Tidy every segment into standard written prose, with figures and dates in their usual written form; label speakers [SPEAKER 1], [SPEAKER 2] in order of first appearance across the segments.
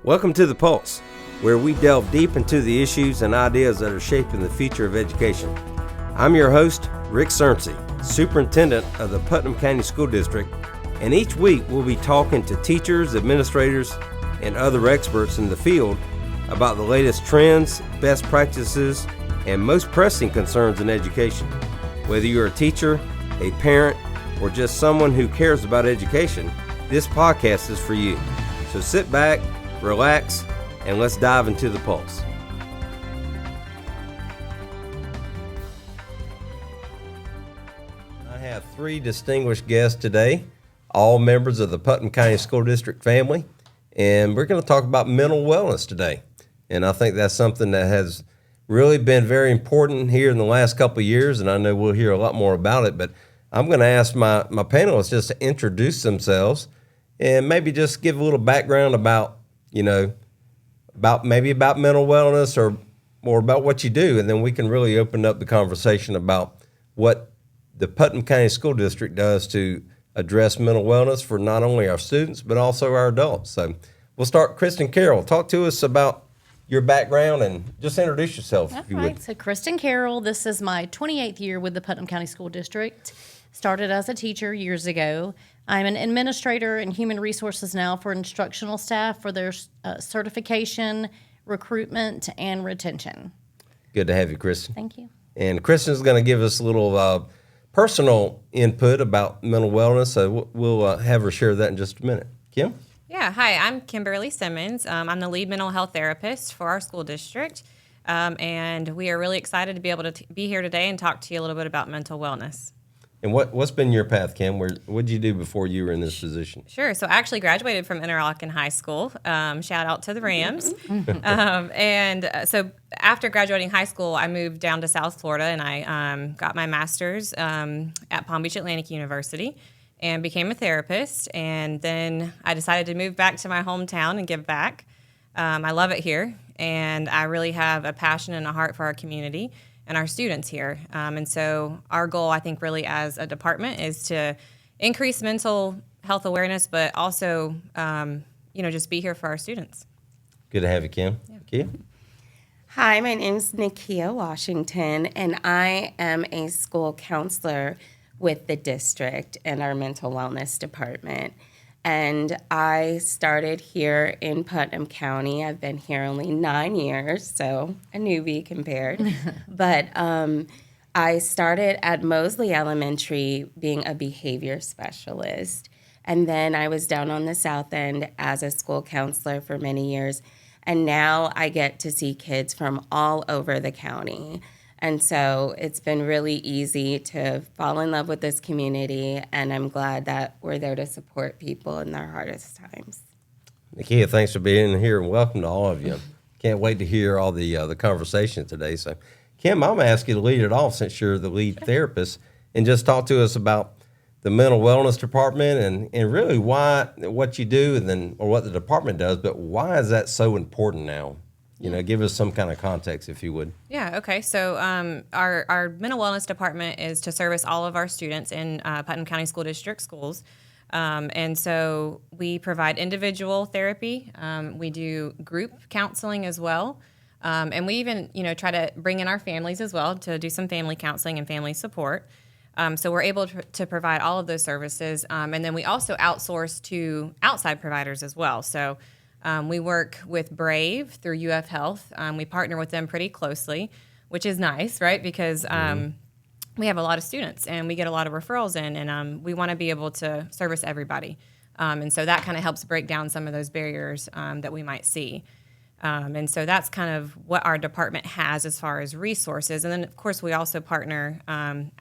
[SPEAKER 1] Welcome to The Pulse, where we delve deep into the issues and ideas that are shaping the future of education. I'm your host, Rick Cernsey, Superintendent of the Putnam County School District, and each week we'll be talking to teachers, administrators, and other experts in the field about the latest trends, best practices, and most pressing concerns in education. Whether you're a teacher, a parent, or just someone who cares about education, this podcast is for you. So sit back, relax, and let's dive into the pulse. I have three distinguished guests today, all members of the Putnam County School District family, and we're going to talk about mental wellness today. And I think that's something that has really been very important here in the last couple of years, and I know we'll hear a lot more about it, but I'm going to ask my panelists just to introduce themselves and maybe just give a little background about, about mental wellness or about what you do, and then we can really open up the conversation about what the Putnam County School District does to address mental wellness for not only our students, but also our adults. So we'll start. Kristen Carroll, talk to us about your background and just introduce yourself, if you would.
[SPEAKER 2] So Kristen Carroll, this is my 28th year with the Putnam County School District. Started as a teacher years ago. I'm an administrator in human resources now for instructional staff for their certification, recruitment, and retention.
[SPEAKER 1] Good to have you, Kristen.
[SPEAKER 2] Thank you.
[SPEAKER 1] And Kristen's going to give us a little personal input about mental wellness, so we'll have her share that in just a minute. Kim?
[SPEAKER 3] Yeah, hi, I'm Kimberly Simmons. I'm the lead mental health therapist for our school district, and we are really excited to be able to be here today and talk to you a little bit about mental wellness.
[SPEAKER 1] And what's been your path, Kim? What did you do before you were in this position?
[SPEAKER 3] Sure. So I actually graduated from Interlochen High School. Shout out to the Rams. And so after graduating high school, I moved down to South Florida, and I got my master's at Palm Beach Atlantic University and became a therapist. And then I decided to move back to my hometown and give back. I love it here, and I really have a passion and a heart for our community and our students here. And so our goal, I think, really as a department is to increase mental health awareness, but also, just be here for our students.
[SPEAKER 1] Good to have you, Kim.
[SPEAKER 3] Yeah.
[SPEAKER 1] Kim?
[SPEAKER 4] Hi, my name is Nikkis Washington, and I am a school counselor with the district in our mental wellness department. And I started here in Putnam County. I've been here only 9 years, so a newbie compared. But I started at Mosley Elementary being a behavior specialist. And then I was down on the South End as a school counselor for many years. And now I get to see kids from all over the county. And so it's been really easy to fall in love with this community, and I'm glad that we're there to support people in their hardest times.
[SPEAKER 1] Nikia, thanks for being here, and welcome to all of you. Can't wait to hear all the conversation today. So, Kim, I'm going to ask you to lead it off since you're the lead therapist, and just talk to us about the mental wellness department and really what you do or what the department does, but why is that so important now? Give us some kind of context, if you would.
[SPEAKER 3] Yeah, okay. So our mental wellness department is to service all of our students in Putnam County School District schools. And so we provide individual therapy. We do group counseling as well. And we even, try to bring in our families as well to do some family counseling and family support. So we're able to provide all of those services. And then we also outsource to outside providers as well. So we work with Brave through UF Health. We partner with them pretty closely, which is nice, right? Because we have a lot of students and we get a lot of referrals in, and we want to be able to service everybody. And so that kind of helps break down some of those barriers that we might see. And so that's kind of what our department has as far as resources. And then, of course, we also partner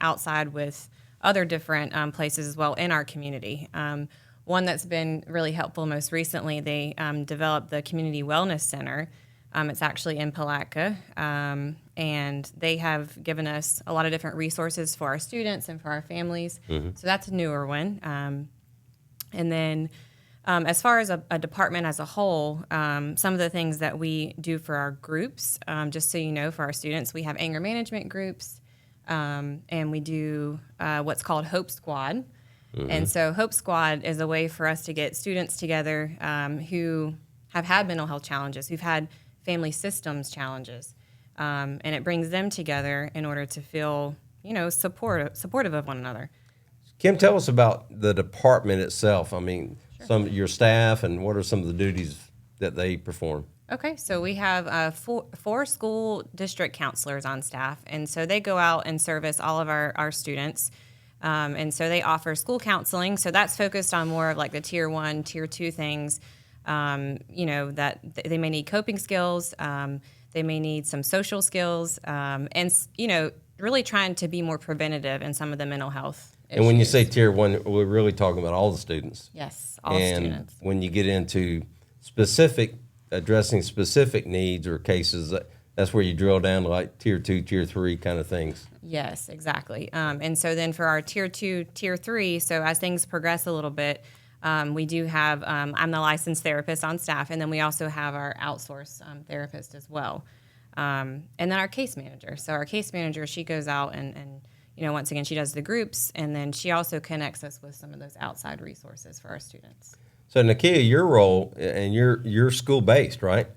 [SPEAKER 3] outside with other different places as well in our community. One that's been really helpful most recently, they developed the Community Wellness Center. It's actually in Palatka, and they have given us a lot of different resources for our students and for our families. Mm-hmm. So that's a newer one. And then as far as a department as a whole, some of the things that we do for our groups, just so you know, for our students, we have anger management groups, and we do what's called Hope Squad. Mm-hmm. And so Hope Squad is a way for us to get students together who have had mental health challenges, who've had family systems challenges, and it brings them together in order to feel, supportive of one another.
[SPEAKER 1] Kim, tell us about the department itself. I mean, some of your staff, and what are some of the duties that they perform?
[SPEAKER 3] Okay, so we have four school district counselors on staff, and so they go out and service all of our students. And so they offer school counseling, so that's focused on more of like the tier 1, tier 2 things, that they may need coping skills, they may need some social skills, and, really trying to be more preventative in some of the mental health issues.
[SPEAKER 1] And when you say tier 1, we're really talking about all the students.
[SPEAKER 3] Yes, all
[SPEAKER 1] and
[SPEAKER 3] students.
[SPEAKER 1] When you get into addressing specific needs or cases, that's where you drill down to like tier 2, tier 3 kind of things.
[SPEAKER 3] Yes, exactly. And so then for our tier 2, tier 3, so as things progress a little bit, we do have, I'm the licensed therapist on staff, and then we also have our outsourced therapist as well. And then our case manager. So our case manager, she goes out and once again, she does the groups, and then she also connects us with some of those outside resources for our students.
[SPEAKER 1] So Nikkis, your role, and you're school-based, right?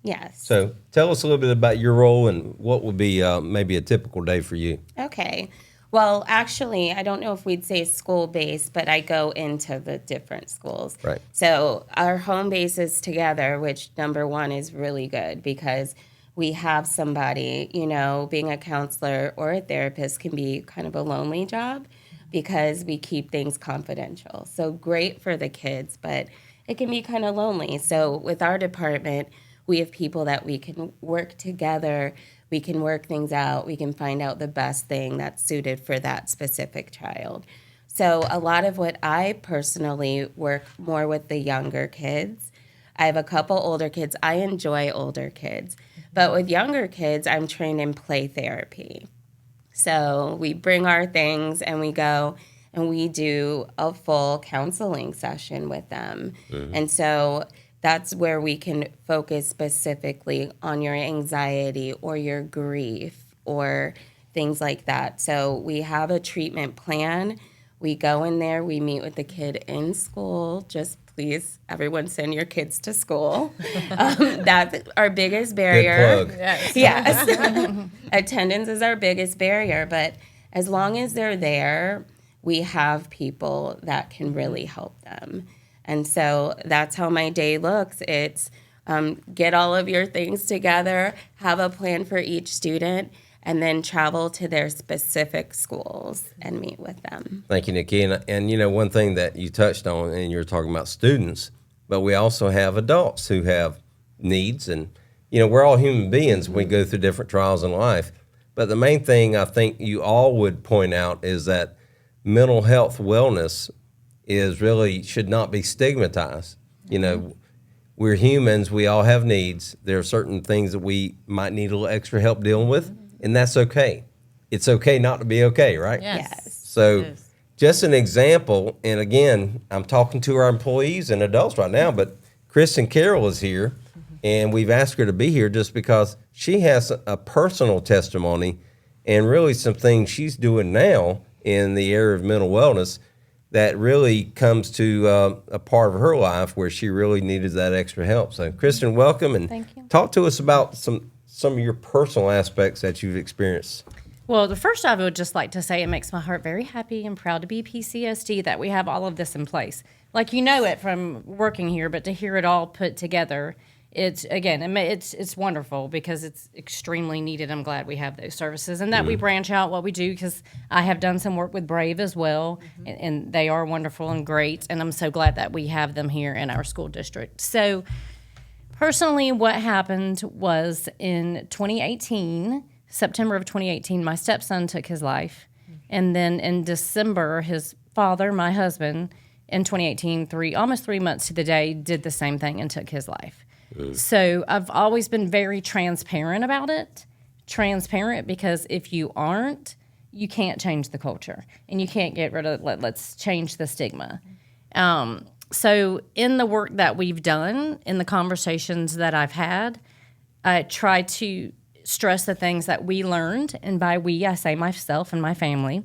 [SPEAKER 4] Yes.
[SPEAKER 1] So tell us a little bit about your role and what would be maybe a typical day for you.
[SPEAKER 4] Okay. Well, actually, I don't know if we'd say school-based, but I go into the different schools.
[SPEAKER 1] Right.
[SPEAKER 4] So our home base is together, which number one is really good because we have somebody, being a counselor or a therapist can be kind of a lonely job because we keep things confidential. So great for the kids, but it can be kind of lonely. So with our department, we have people that we can work together, we can work things out, we can find out the best thing that's suited for that specific child. So a lot of what I personally work more with the younger kids. I have a couple older kids. I enjoy older kids. But with younger kids, I'm trained in play therapy. So we bring our things and we go and we do a full counseling session with them. Mm-hmm. And so that's where we can focus specifically on your anxiety or your grief or things like that. So we have a treatment plan. We go in there, we meet with the kid in school. Just please, everyone send your kids to school. That's our biggest barrier.
[SPEAKER 1] Good plug.
[SPEAKER 4] Yes. Attendance is our biggest barrier, but as long as they're there, we have people that can really help them. And so that's how my day looks. It's get all of your things together, have a plan for each student, and then travel to their specific schools and meet with them.
[SPEAKER 1] Thank you, Nikki. And one thing that you touched on, and you're talking about students, but we also have adults who have needs. And, we're all human beings. We go through different trials in life. But the main thing I think you all would point out is that mental health wellness should not be stigmatized. We're humans. We all have needs. There are certain things that we might need a little extra help dealing with. And that's okay. It's okay not to be okay, right?
[SPEAKER 4] Yes.
[SPEAKER 1] So just an example, and again, I'm talking to our employees and adults right now, but Kristen Carroll is here, and we've asked her to be here just because she has a personal testimony and really some things she's doing now in the area of mental wellness that really comes to a part of her life where she really needed that extra help. So, Kristen, welcome, and
[SPEAKER 2] Thank you.
[SPEAKER 1] Talk to us about some of your personal aspects that you've experienced.
[SPEAKER 2] Well, the first I would just like to say it makes my heart very happy and proud to be PCSD that we have all of this in place. Like it from working here, but to hear it all put together, it's wonderful because it's extremely needed. I'm glad we have those services and that we branch out what we do because I have done some work with Brave as well, and they are wonderful and great, and I'm so glad that we have them here in our school district. So personally, what happened was in 2018, September of 2018, my stepson took his life. And then in December, his father, my husband, in 2018, almost 3 months to the day, did the same thing and took his life. So I've always been very transparent about it. Transparent because if you aren't, you can't change the culture. And you can't get rid of, let's change the stigma. So in the work that we've done, in the conversations that I've had, I try to stress the things that we learned, and by we, I say myself and my family,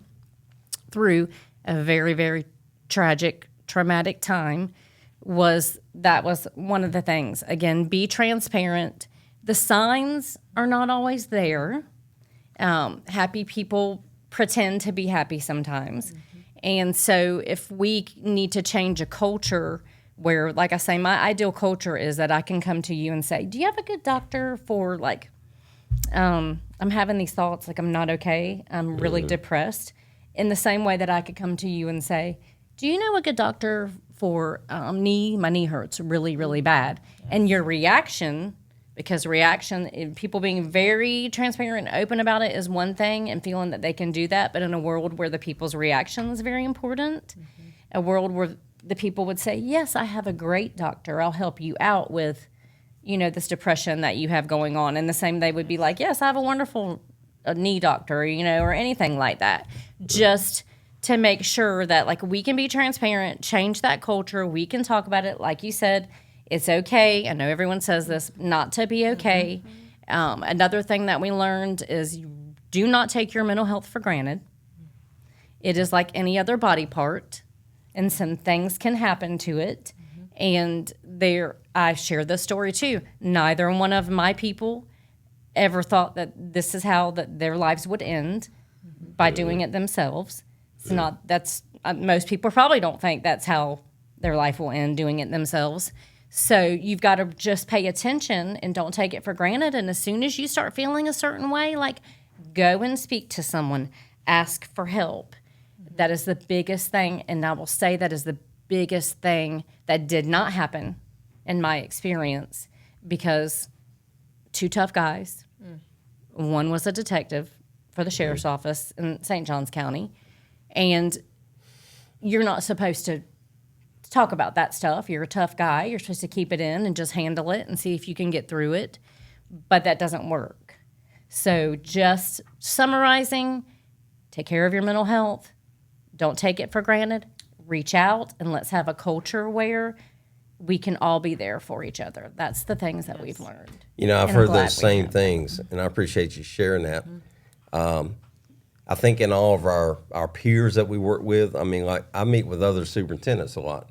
[SPEAKER 2] through a very, very traumatic time was one of the things. Again, be transparent. The signs are not always there. Happy people pretend to be happy sometimes. And so if we need to change a culture where, like I say, my ideal culture is that I can come to you and say, do you have a good doctor for, like, I'm having these thoughts, like I'm not okay, I'm really depressed. In the same way that I could come to you and say, do you know a good doctor for my knee hurts really, really bad. And your reaction, because people being very transparent and open about it is one thing, and feeling that they can do that, but in a world where the people's reaction is very important, a world where the people would say, yes, I have a great doctor, I'll help you out with, this depression that you have going on. And the same, they would be like, yes, I have a wonderful knee doctor, or anything like that. Just to make sure that, like, we can be transparent, change that culture, we can talk about it. Like you said, it's okay. I know everyone says this, not to be okay. Another thing that we learned is you do not take your mental health for granted. It is like any other body part, and some things can happen to it. And I share this story too. Neither one of my people ever thought that this is how that their lives would end by doing it themselves. It's not, most people probably don't think that's how their life will end, doing it themselves. So you've got to just pay attention and don't take it for granted. And as soon as you start feeling a certain way, like, go and speak to someone, ask for help. That is the biggest thing. And I will say that is the biggest thing that did not happen in my experience, because 2 tough guys, one was a detective for the sheriff's office in St. Johns County, and you're not supposed to talk about that stuff. You're a tough guy. You're supposed to keep it in and just handle it and see if you can get through it, but that doesn't work. So just summarizing, take care of your mental health. Don't take it for granted. Reach out, and let's have a culture where we can all be there for each other. That's the things that we've learned.
[SPEAKER 1] I've heard those same things, and I appreciate you sharing that. I think in all of our peers that we work with, I mean, like, I meet with other superintendents a lot,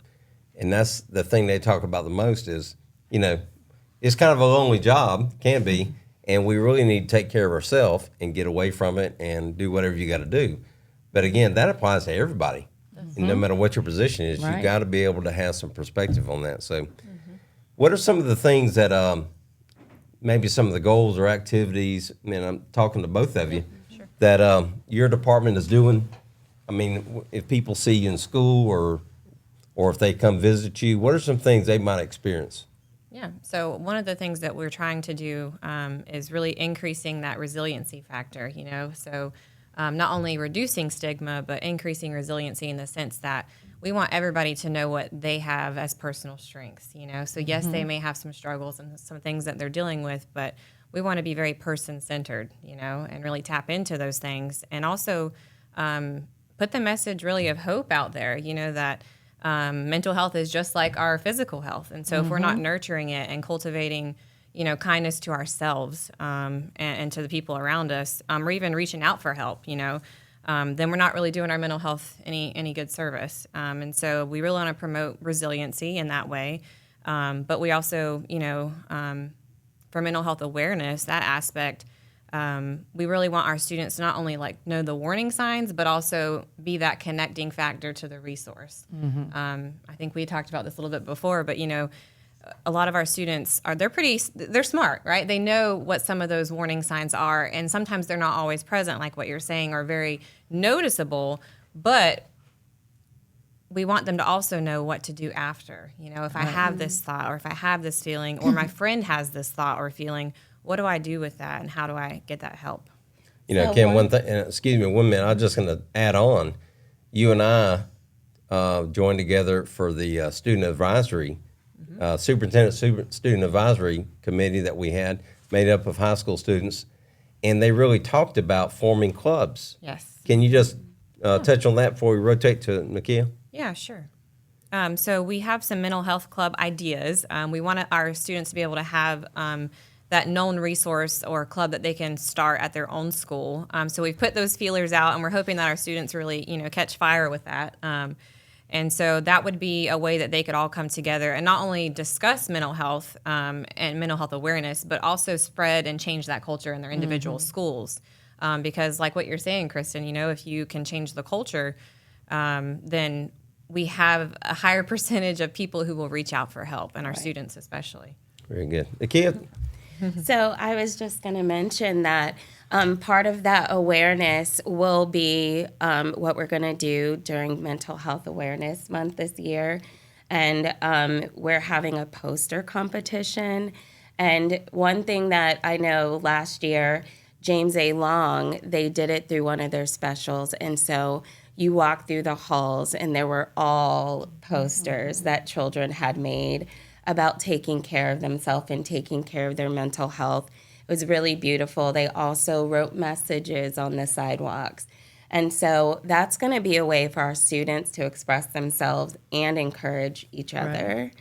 [SPEAKER 1] and that's the thing they talk about the most is, it's kind of a lonely job, can be, and we really need to take care of ourselves and get away from it and do whatever you got to do. But again, that applies to everybody. And no matter what your position is,
[SPEAKER 2] Right.
[SPEAKER 1] you got to be able to have some perspective on that. So what are some of the things that maybe some of the goals or activities, and I'm talking to both of you, that your department is doing? I mean, if people see you in school or if they come visit you, what are some things they might experience?
[SPEAKER 3] Yeah. So one of the things that we're trying to do is really increasing that resiliency factor, So not only reducing stigma, but increasing resiliency in the sense that we want everybody to know what they have as personal strengths, So yes, they may have some struggles and some things that they're dealing with, but we want to be very person-centered, and really tap into those things. And also put the message really of hope out there, that mental health is just like our physical health. And so if we're not nurturing it and cultivating kindness to ourselves and to the people around us, or even reaching out for help, then we're not really doing our mental health any good service. And so we really want to promote resiliency in that way. But we also, for mental health awareness, that aspect, we really want our students to not only know the warning signs, but also be that connecting factor to the resource. I think we talked about this a little bit before, but a lot of our students they're smart, right? They know what some of those warning signs are, and sometimes they're not always present, like what you're saying, or very noticeable, but we want them to also know what to do after. If I have this thought, or if I have this feeling, or my friend has this thought or feeling, what do I do with that, and how do I get that help?
[SPEAKER 1] Kim, one thing, and excuse me 1 minute, I'm just going to add on. You and I joined together for the student advisory superintendent student advisory committee that we had, made up of high school students, and they really talked about forming clubs.
[SPEAKER 3] Yes.
[SPEAKER 1] Can you just touch on that before we rotate to Nikia?
[SPEAKER 3] Yeah, sure. So we have some mental health club ideas. We want our students to be able to have that known resource or club that they can start at their own school. So we've put those feelers out, and we're hoping that our students really, catch fire with that. And so that would be a way that they could all come together and not only discuss mental health and mental health awareness, but also spread and change that culture in their individual schools. Because like what you're saying, Kristen, if you can change the culture, then we have a higher percentage of people who will reach out for help, and our students especially.
[SPEAKER 1] Very good. The kid?
[SPEAKER 4] So I was just going to mention that part of that awareness will be what we're going to do during Mental Health Awareness Month this year. And we're having a poster competition. And one thing that I know last year, James A. Long, they did it through one of their specials. And so you walk through the halls, and there were all posters that children had made about taking care of themselves and taking care of their mental health. It was really beautiful. They also wrote messages on the sidewalks. And so that's going to be a way for our students to express themselves and encourage each other.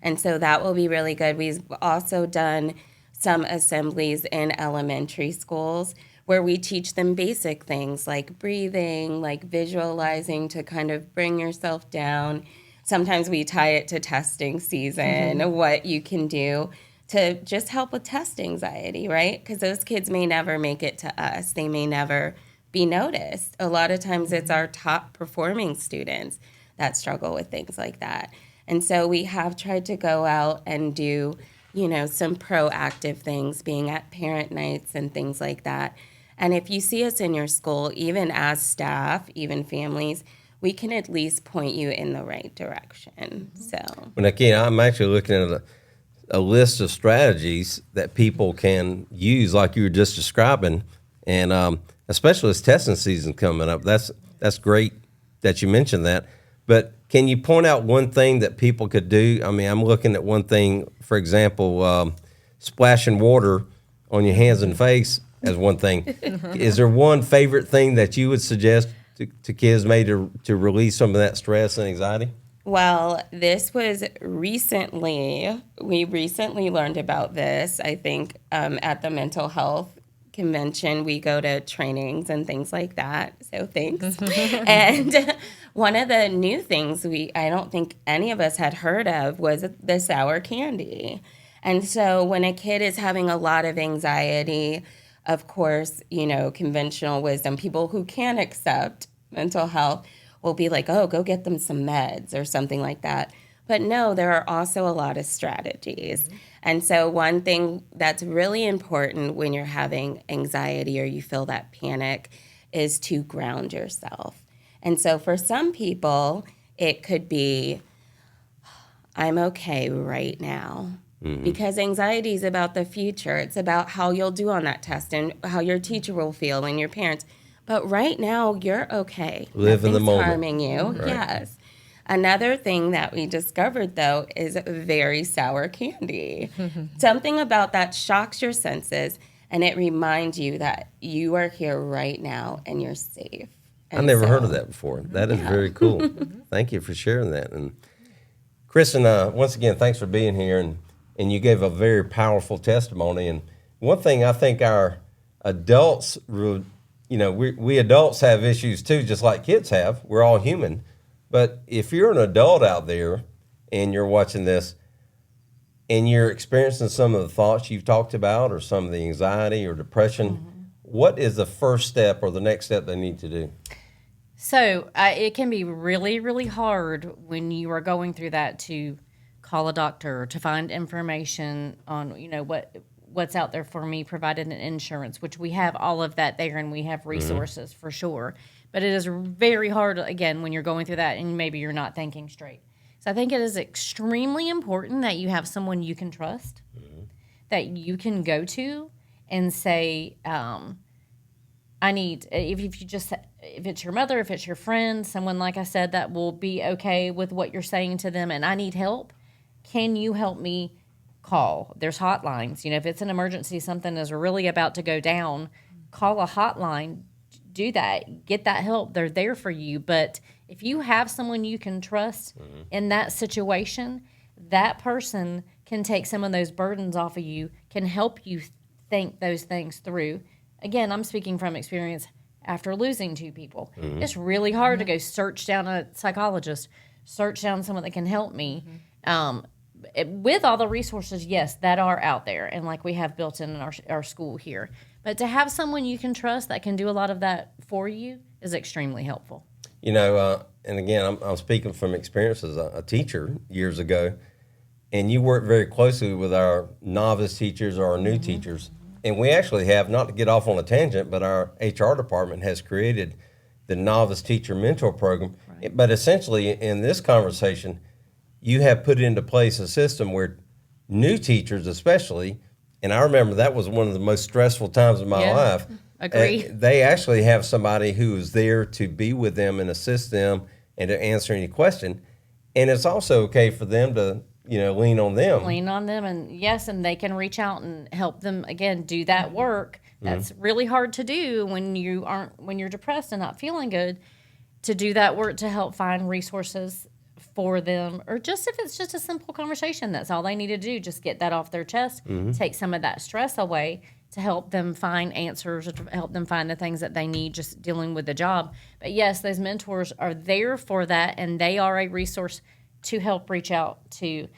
[SPEAKER 4] And so that will be really good. We've also done some assemblies in elementary schools where we teach them basic things like breathing, like visualizing to kind of bring yourself down. Sometimes we tie it to testing season, what you can do to just help with test anxiety, right? Because those kids may never make it to us. They may never be noticed. A lot of times it's our top performing students that struggle with things like that. And so we have tried to go out and do, some proactive things, being at parent nights and things like that. And if you see us in your school, even as staff, even families, we can at least point you in the right direction. So,
[SPEAKER 1] Well, again, I'm actually looking at a list of strategies that people can use, like you were just describing, and especially as testing season coming up. That's great that you mentioned that. But can you point out one thing that people could do? I mean, I'm looking at one thing, for example, splashing water on your hands and face as one thing. Is there one favorite thing that you would suggest to kids maybe to release some of that stress and anxiety?
[SPEAKER 4] well, this was recently, we recently learned about this, I think, at the mental health convention. We go to trainings and things like that, so thanks. And one of the new things I don't think any of us had heard of was the sour candy. And so when a kid is having a lot of anxiety, of course, conventional wisdom, people who can accept mental health will be like, oh, go get them some meds or something like that. But no, there are also a lot of strategies. Mm-hmm. And so one thing that's really important when you're having anxiety or you feel that panic is to ground yourself. And so for some people, it could be, I'm okay right now. Mm-hmm. Because anxiety is about the future. It's about how you'll do on that test and how your teacher will feel and your parents. But right now, you're okay.
[SPEAKER 1] Live in the moment.
[SPEAKER 4] Harming you. Right. Yes. Another thing that we discovered, though, is very sour candy. Something about that shocks your senses, and it reminds you that you are here right now and you're safe. And
[SPEAKER 1] I never heard of that before. That is very cool. Thank you for sharing that. And Kristen, once again, thanks for being here. And you gave a very powerful testimony. And one thing I think our adults, we adults have issues too, just like kids have. We're all human. But if you're an adult out there and you're watching this and you're experiencing some of the thoughts you've talked about or some of the anxiety or depression, what is the first step or the next step they need to do?
[SPEAKER 2] So it can be really, really hard when you are going through that to call a doctor, to find information on, what's out there for me, provided an insurance, which we have all of that there and we have resources for sure. But it is very hard, again, when you're going through that and maybe you're not thinking straight. So I think it is extremely important that you have someone you can trust, that you can go to and say, I need, if it's your mother, if it's your friend, someone, like I said, that will be okay with what you're saying to them, and I need help, can you help me? Call. There's hotlines. If it's an emergency, something is really about to go down, call a hotline, do that, get that help. They're there for you. But if you have someone you can trust in that situation, that person can take some of those burdens off of you, can help you think those things through. Again, I'm speaking from experience after losing two people. It's really hard to go search down a psychologist, search down someone that can help me. With all the resources, yes, that are out there and like we have built in our school here. But to have someone you can trust that can do a lot of that for you is extremely helpful.
[SPEAKER 1] You know, and again, I'm speaking from experience as a teacher years ago, and you work very closely with our novice teachers or our new teachers. And we actually have, not to get off on a tangent, but our HR department has created the novice teacher mentor program. Right. But essentially, in this conversation, you have put into place a system where new teachers especially, and I remember that was one of the most stressful times of my life.
[SPEAKER 2] Agree.
[SPEAKER 1] They actually have somebody who is there to be with them and assist them and to answer any question. And it's also okay for them to, lean on them.
[SPEAKER 2] Lean on them, and yes, and they can reach out and help them, again, do that work. That's really hard to do when you're depressed and not feeling good, to do that work to help find resources for them, or just if it's just a simple conversation, that's all they need to do, just get that off their chest, take some of that stress away to help them find answers, or to help them find the things that they need just dealing with the job. But yes, those mentors are there for that, and they are a resource to help reach out to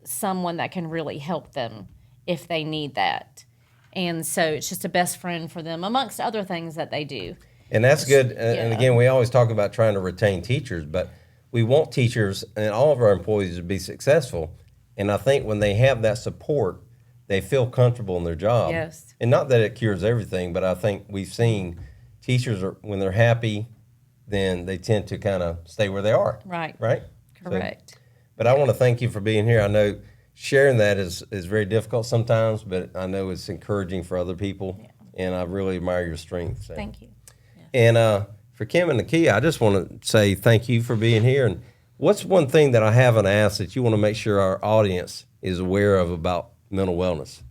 [SPEAKER 2] someone that can really help them if they need that. And so it's just a best friend for them, amongst other things that they do.
[SPEAKER 1] And that's good. And again, we always talk about trying to retain teachers, but we want teachers and all of our employees to be successful. And I think when they have that support, they feel comfortable in their job.
[SPEAKER 2] Yes.
[SPEAKER 1] And not that it cures everything, but I think we've seen teachers, when they're happy, then they tend to kind of stay where they are.
[SPEAKER 2] Right.
[SPEAKER 1] Right?
[SPEAKER 2] Correct.
[SPEAKER 1] So, but I want to thank you for being here. I know sharing that is very difficult sometimes, but I know it's encouraging for other people. Yeah. And I really admire your strength. So.
[SPEAKER 2] Thank you.
[SPEAKER 1] And for Kim and Nikia, I just want to say thank you for being here. And what's one thing that I haven't asked that you want to make sure our audience is aware of about mental wellness?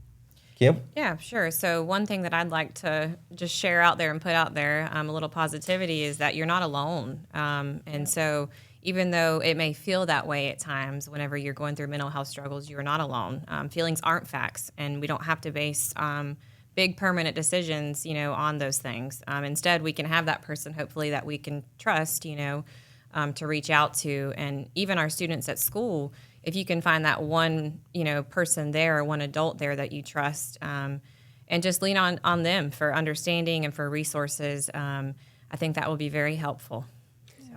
[SPEAKER 1] Kim?
[SPEAKER 3] Yeah, sure. So one thing that I'd like to just share out there and put out there, a little positivity, is that you're not alone. And so even though it may feel that way at times, whenever you're going through mental health struggles, you're not alone. Feelings aren't facts, and we don't have to base big permanent decisions, on those things. Instead, we can have that person, hopefully, that we can trust, to reach out to. And even our students at school, if you can find that one, person there, or one adult there that you trust, and just lean on them for understanding and for resources, I think that will be very helpful.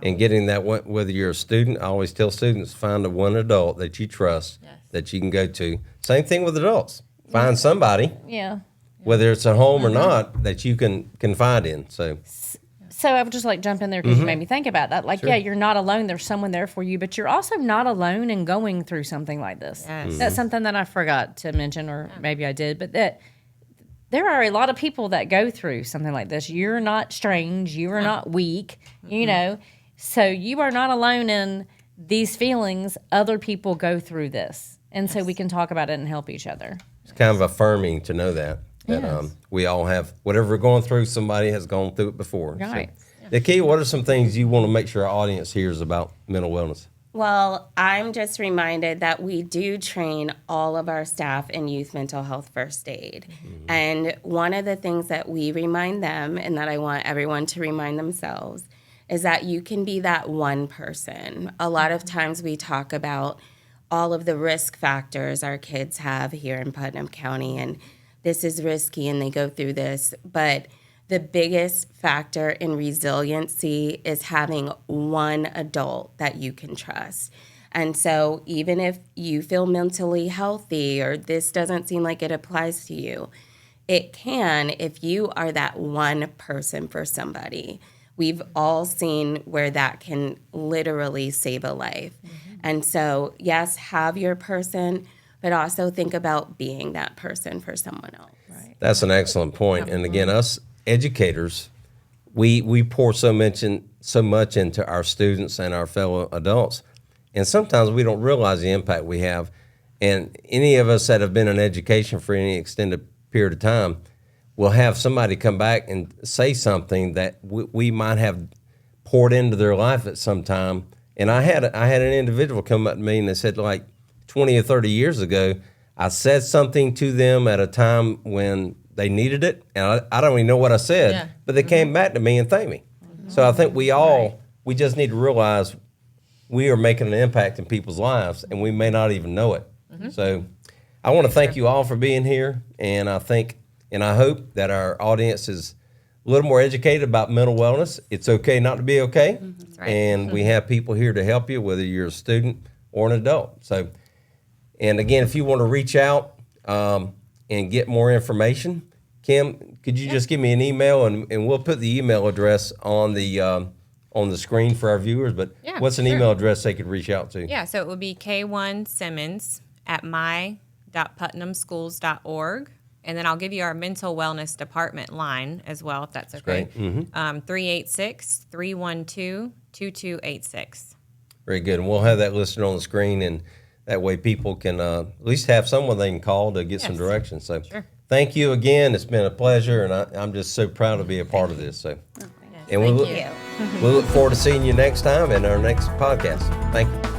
[SPEAKER 1] And getting that one, whether you're a student, I always tell students, find the one adult that you trust, that you can go to. Same thing with adults. Find somebody.
[SPEAKER 2] Yeah.
[SPEAKER 1] Whether it's at home or not, that you can confide in. So
[SPEAKER 2] I would just like jump in there because you made me think about that. Like, you're not alone. There's someone there for you, but you're also not alone in going through something like this.
[SPEAKER 3] Yes.
[SPEAKER 2] That's something that I forgot to mention, or maybe I did, but that there are a lot of people that go through something like this. You're not strange. You are not weak, So you are not alone in these feelings. Other people go through this. And so we can talk about it and help each other.
[SPEAKER 1] It's kind of affirming to know that we all have, whatever we're going through, somebody has gone through it before.
[SPEAKER 2] Right.
[SPEAKER 1] So, Nikkis, what are some things you want to make sure our audience hears about mental wellness?
[SPEAKER 4] Well, I'm just reminded that we do train all of our staff in youth mental health first aid. And one of the things that we remind them, and that I want everyone to remind themselves, is that you can be that one person. A lot of times we talk about all of the risk factors our kids have here in Putnam County, and this is risky and they go through this. But the biggest factor in resiliency is having one adult that you can trust. And so even if you feel mentally healthy or this doesn't seem like it applies to you, it can if you are that one person for somebody. We've all seen where that can literally save a life. And so, yes, have your person, but also think about being that person for someone else. Right.
[SPEAKER 1] That's an excellent point. And again, us educators, we pour so much into our students and our fellow adults. And sometimes we don't realize the impact we have. And any of us that have been in education for any extended period of time will have somebody come back and say something that we might have poured into their life at some time. And I had an individual come up to me and they said, like 20 or 30 years ago, I said something to them at a time when they needed it, and I don't even know what I said, but they came back to me and thanked me. So I think we just need to realize we are making an impact in people's lives, and we may not even know it. So I want to thank you all for being here, and I hope that our audience is a little more educated about mental wellness. It's okay not to be okay,
[SPEAKER 3] That's right.
[SPEAKER 1] and we have people here to help you, whether you're a student or an adult. So, and again, if you want to reach out and get more information, Kim, could you just give me an email, and we'll put the email address on the screen for our viewers. But
[SPEAKER 3] Yeah,
[SPEAKER 1] what's an
[SPEAKER 3] sure.
[SPEAKER 1] email address they could reach out to?
[SPEAKER 3] Yeah, so it would be k1simmons@my.putnamschools.org. And then I'll give you our mental wellness department line as well, if that's okay.
[SPEAKER 1] Great. Mm-hmm.
[SPEAKER 3] 386-312-2286.
[SPEAKER 1] Very good. And we'll have that listed on the screen, and that way people can at least have someone they can call to get some
[SPEAKER 3] Yes.
[SPEAKER 1] direction. So
[SPEAKER 3] Sure.
[SPEAKER 1] thank you again. It's been a pleasure, and I'm just so proud to be a part of this. So, and we
[SPEAKER 3] Thank
[SPEAKER 1] look,
[SPEAKER 3] you.
[SPEAKER 1] we look forward to seeing you next time in our next podcast. Thank you.